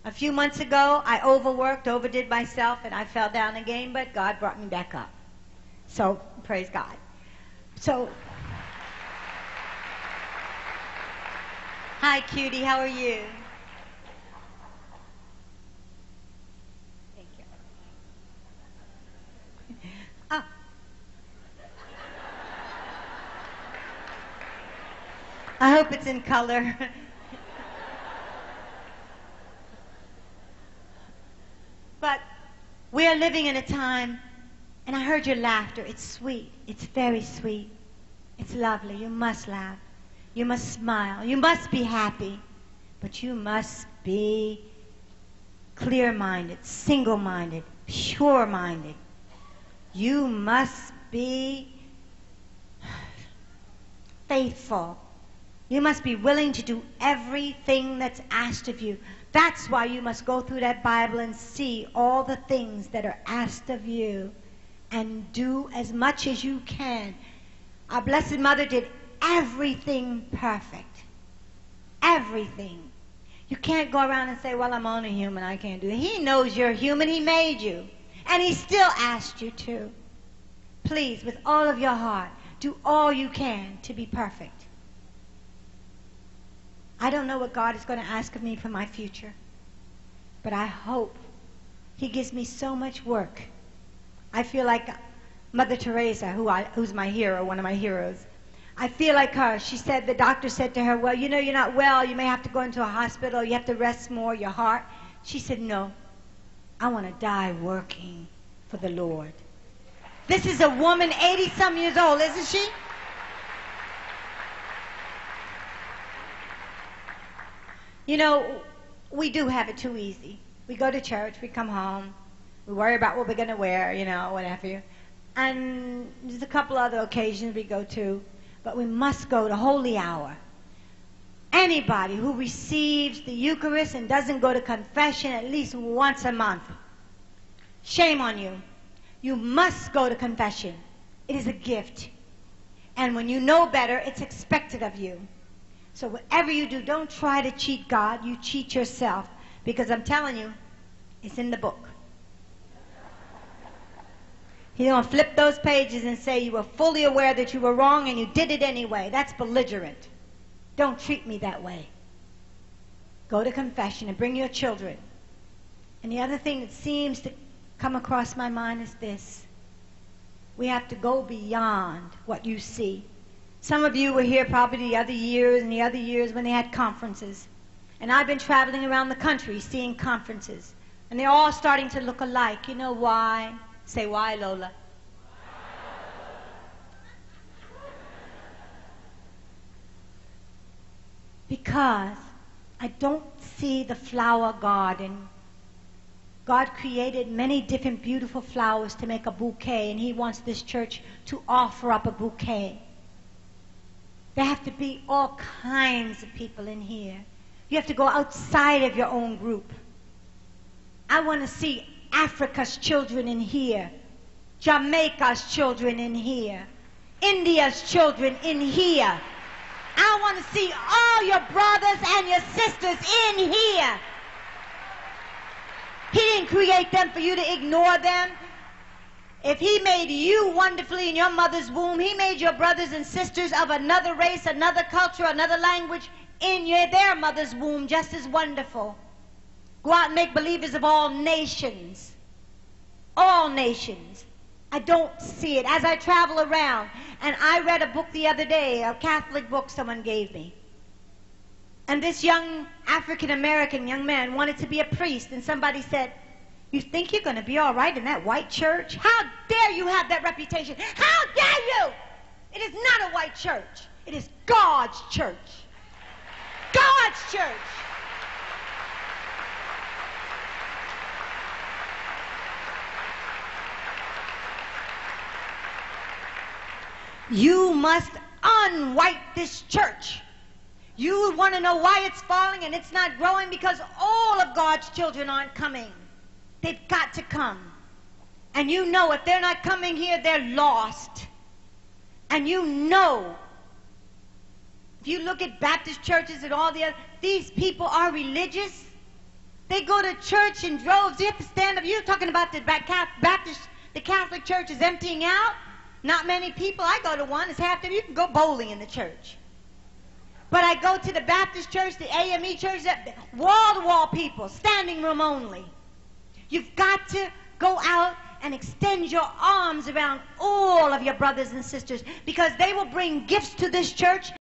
A few months ago, I overdid myself, and I fell down again, but God brought me back up. So, praise God. So, hi, cutie, how are you? Thank you. Oh. I hope it's in color. But we are living in a time, and I heard your laughter. It's sweet. It's very sweet. It's lovely. You must laugh. You must smile. You must be happy. But you must be clear-minded, single-minded, pure-minded. You must be faithful. You must be willing to do everything that's asked of you. That's why you must go through that Bible and see all the things that are asked of you and do as much as you can. Our Blessed Mother did everything perfect. Everything. You can't go around and say, well, I'm only human, I can't do it. He knows you're human. He made you. And he still asked you to. Please, with all of your heart, do all you can to be perfect. I don't know what God is going to ask of me for my future, but I hope he gives me so much work. I feel like Mother Teresa, who's my hero, one of my heroes. I feel like her. She said, the doctor said to her, well, you know, you're not well. You may have to go into a hospital. You have to rest more, your heart. She said, no, I want to die working for the Lord. This is a woman 80-some years old, isn't she? You know, we do have it too easy. We go to church, we come home, we worry about what we're going to wear, you know, whatever. And there's a couple other occasions we go to, but we must go to Holy Hour. Anybody who receives the Eucharist and doesn't go to confession at least once a month, shame on you. You must go to confession. It is a gift. And when you know better, it's expected of you. So whatever you do, don't try to cheat God. You cheat yourself. Because I'm telling you, it's in the book. He's going to flip those pages and say you were fully aware that you were wrong and you did it anyway. That's belligerent. Don't treat me that way. Go to confession and bring your children. And the other thing that seems to come across my mind is this. We have to go beyond what you see. Some of you were here probably the other years and the other years when they had conferences. And I've been traveling around the country seeing conferences. And they're all starting to look alike. You know why? Say, why, Lola? Because I don't see the flower garden. God created many different beautiful flowers to make a bouquet, and he wants this church to offer up a bouquet. There have to be all kinds of people in here. You have to go outside of your own group. I want to see Africa's children in here, Jamaica's children in here, India's children in here. I want to see all your brothers and your sisters in here. He didn't create them for you to ignore them. If he made you wonderfully in your mother's womb, he made your brothers and sisters of another race, another culture, another language in their mother's womb just as wonderful. Go out and make believers of all nations. All nations. I don't see it. As I travel around, and I read a book the other day, a Catholic book someone gave me. And this young African-American young man wanted to be a priest, and somebody said, you think you're going to be all right in that white church? How dare you have that reputation? How dare you? It is not a white church. It is God's church. God's church. You must unwhite this church. You want to know why it's falling and it's not growing? Because all of God's children aren't coming. They've got to come. And you know if they're not coming here, they're lost. And you know, if you look at Baptist churches and all the other, these people are religious, They go to church in droves. You have to stand up. You're talking about the Baptist, the Catholic church is emptying out. Not many people. I go to one. It's half them. You can go bowling in the church. But I go to the Baptist church, the AME church, wall-to-wall people, standing room only. You've got to go out and extend your arms around all of your brothers and sisters, because they will bring gifts to this church